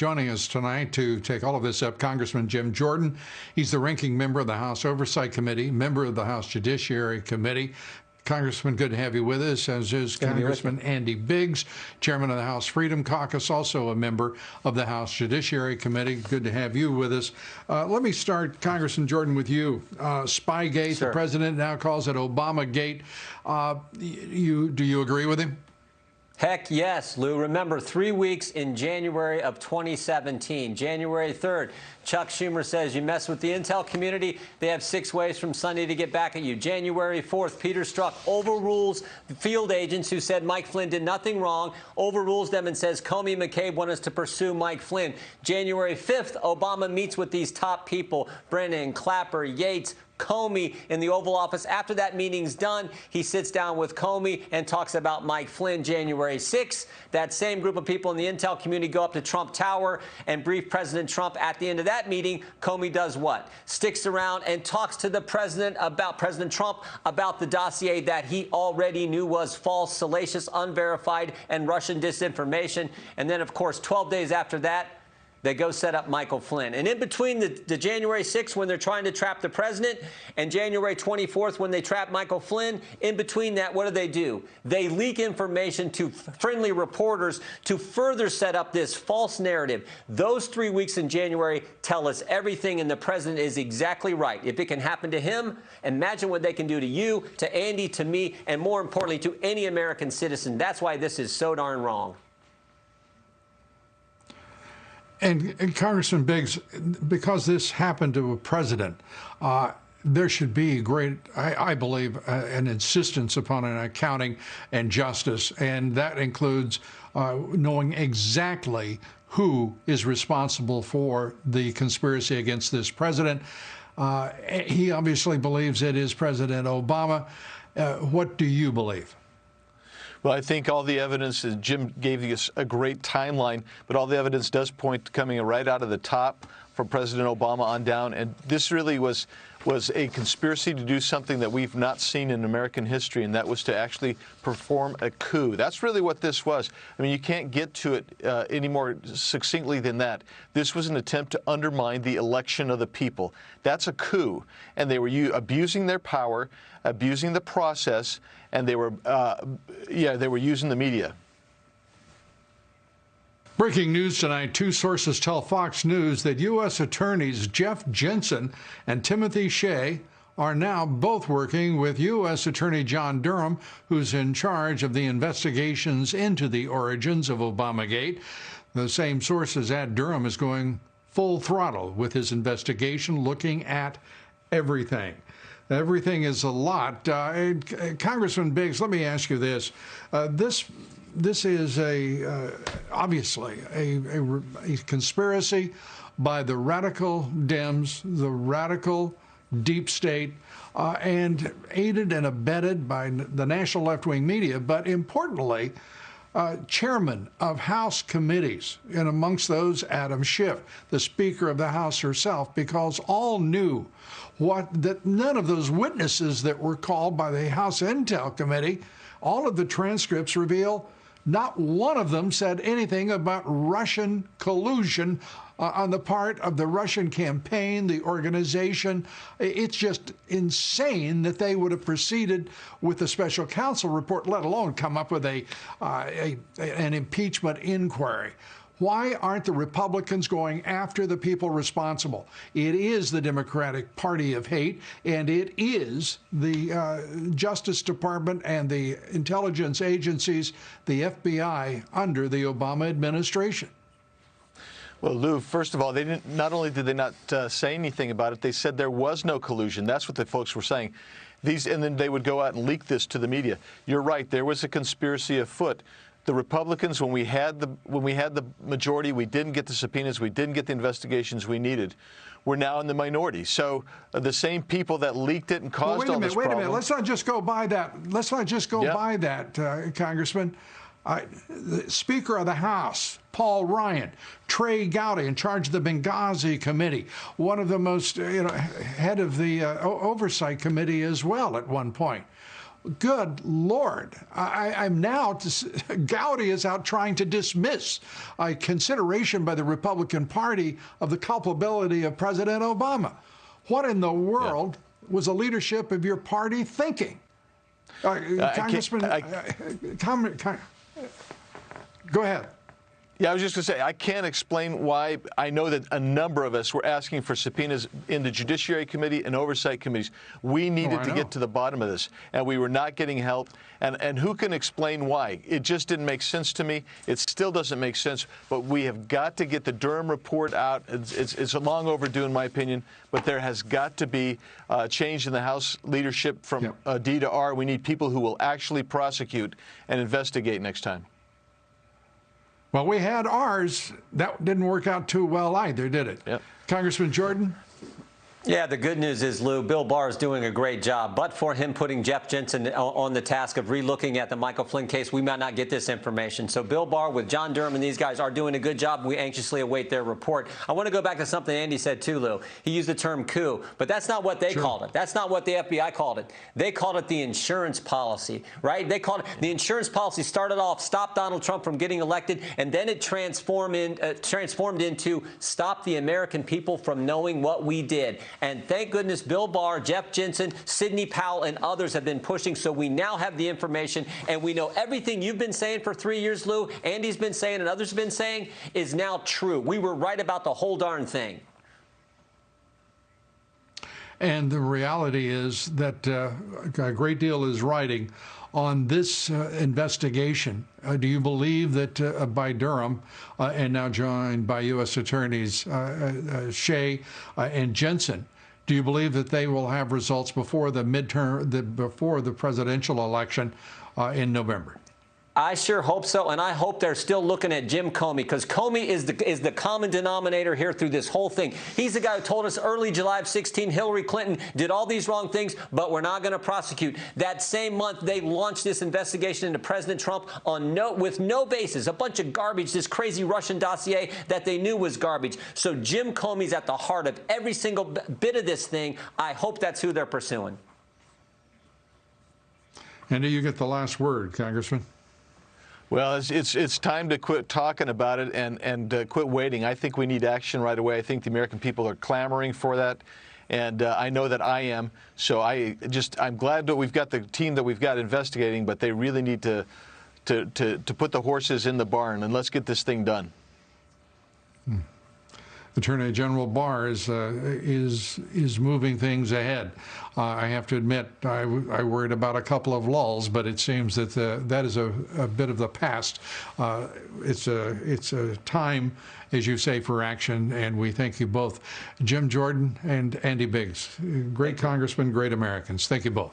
Joining us tonight to take all of this up, Congressman Jim Jordan. He's the ranking member of the House Oversight Committee, member of the House Judiciary Committee. Congressman, good to have you with us, as is Congressman Andy Biggs, chairman of the House Freedom Caucus, also a member of the House Judiciary Committee. Good to have you with us. Let me start, Congressman Jordan, with you. Spygate, the president now calls it Obamagate. Do you agree with him? Heck yes, Lou. Remember, 3 weeks in January of 2017, January 3rd, Chuck Schumer says you mess with the intel community, they have 6 ways from Sunday to get back at you. January 4th, Peter Strzok overrules field agents who said Mike Flynn did nothing wrong, overrules them and says Comey and McCabe want us to pursue Mike Flynn. January 5th, Obama meets with these top people, Brennan, Clapper, Yates, Comey in the Oval Office. After that meeting's done, he sits down with Comey and talks about Mike Flynn. January 6th, that same group of people in the intel community go up to Trump Tower and brief President Trump. At the end of that meeting, Comey does what? Sticks around and talks to the President Trump about the dossier that he already knew was false, salacious, unverified, and Russian disinformation. And then, of course, 12 days after that, they go set up Michael Flynn. And in between the January 6th, when they're trying to trap the president, and January 24th, when they trap Michael Flynn, in between that, what do? They leak information to friendly reporters to further set up this false narrative. Those 3 weeks in January tell us everything, and the president is exactly right. If it can happen to him, imagine what they can do to you, to Andy, to me, and more importantly, to any American citizen. That's why this is so darn wrong. And Congressman Biggs, because this happened to a president, there should be great, I believe, an insistence upon an accounting and justice, and that includes knowing exactly who is responsible for the conspiracy against this president. He obviously believes it is President Obama. What do you believe? Well, I think all the evidence, Jim gave us a great timeline, but all the evidence does point to coming right out of the top from President Obama on down. And this really was a conspiracy to do something that we've not seen in American history, and that was to actually perform a coup. That's really what this was. I mean, you can't get to it any more succinctly than that. This was an attempt to undermine the election of the people. That's a coup. And they were abusing their power, abusing the process, and they were using the media. Breaking news tonight, 2 sources tell Fox News that U.S. attorneys Jeff Jensen and Timothy Shea are now both working with U.S. Attorney John Durham, who's in charge of the investigations into the origins of Obamagate. The same sources add Durham is going full throttle with his investigation, looking at everything. Everything is a lot. Congressman Biggs, let me ask you this. This is obviously a conspiracy by the radical Dems, the radical deep state, and aided and abetted by the national left-wing media, but importantly, chairman of House committees, and amongst those, Adam Schiff, the Speaker of the House herself, because all knew that none of those witnesses that were called by the House Intel Committee, all of the transcripts reveal not one of them said anything about Russian collusion on the part of the Russian campaign, the organization. It's just insane that they would have proceeded with the special counsel report, let alone come up with an impeachment inquiry. Why aren't the Republicans going after the people responsible? It is the Democratic Party of hate, and it is the Justice Department and the intelligence agencies, the FBI, under the Obama administration. Well, Lou, first of all, not only did they not say anything about it, they said there was no collusion. That's what the folks were saying. And then they would go out and leak this to the media. You're right, there was a conspiracy afoot. The Republicans, when we had the majority, we didn't get the subpoenas, we didn't get the investigations we needed. We're now in the minority. So the same people that leaked it and caused all this problem. Wait a minute. Let's not just go by that. Let's not just go by that, Congressman. The Speaker of the House, Paul Ryan, Trey Gowdy, in charge of the Benghazi Committee, one of the most, head of the Oversight Committee as well at one point. Good Lord. I'm now, Gowdy is out trying to dismiss a consideration by the Republican Party of the culpability of President Obama. What in the world was the leadership of your party thinking? Congressman, go ahead. Yeah, I was just going to say, I can't explain why. I know that a number of us were asking for subpoenas in the Judiciary Committee and Oversight Committees. We needed to get to the bottom of this, and we were not getting help. And who can explain why? It just didn't make sense to me. It still doesn't make sense, but we have got to get the Durham report out. It's long overdue, in my opinion, but there has got to be a change in the House leadership from D to R. We need people who will actually prosecute and investigate next time. Well, we had ours. That didn't work out too well either, did it? Yep. Congressman Jordan? Yeah, the good news is, Lou, Bill Barr is doing a great job. But for him putting Jeff Jensen on the task of relooking at the Michael Flynn case, we might not get this information. So Bill Barr with John Durham and these guys are doing a good job. We anxiously await their report. I want to go back to something Andy said, too, Lou. He used the term coup, but that's not what they called it. That's not what the FBI called it. They called it the insurance policy, right? They called it the insurance policy. Started off, stop Donald Trump from getting elected, and then it transformed into stop the American people from knowing what we did. And thank goodness Bill Barr, Jeff Jensen, Sidney Powell, and others have been pushing, so we now have the information, and we know everything you've been saying for 3 years, Lou, Andy's been saying, and others have been saying, is now true. We were right about the whole darn thing. And the reality is that a great deal is riding on this investigation. Do you believe that by Durham and now joined by U.S. Attorneys Shea and Jensen, do you believe that they will have results before the before the presidential election in November? I sure hope so, and I hope they're still looking at Jim Comey, because Comey is the common denominator here through this whole thing. He's the guy who told us early July of 16 Hillary Clinton did all these wrong things, but we're not going to prosecute. That same month, they launched this investigation into President Trump with no basis, a bunch of garbage, this crazy Russian dossier that they knew was garbage. So Jim Comey's at the heart of every single bit of this thing. I hope that's who they're pursuing. And you get the last word, Congressman. Well, it's time to quit talking about it and quit waiting. I think we need action right away. I think the American people are clamoring for that, and I know that I am. So I'm glad that we've got the team that we've got investigating, but they really need to put the horses in the barn, and let's get this thing done. Attorney General Barr is moving things ahead. I have to admit, I worried about a couple of lulls, but it seems that that is a bit of the past. It's a time, as you say, for action, and we thank you both, Jim Jordan and Andy Biggs. Great congressmen, great Americans. Thank you both.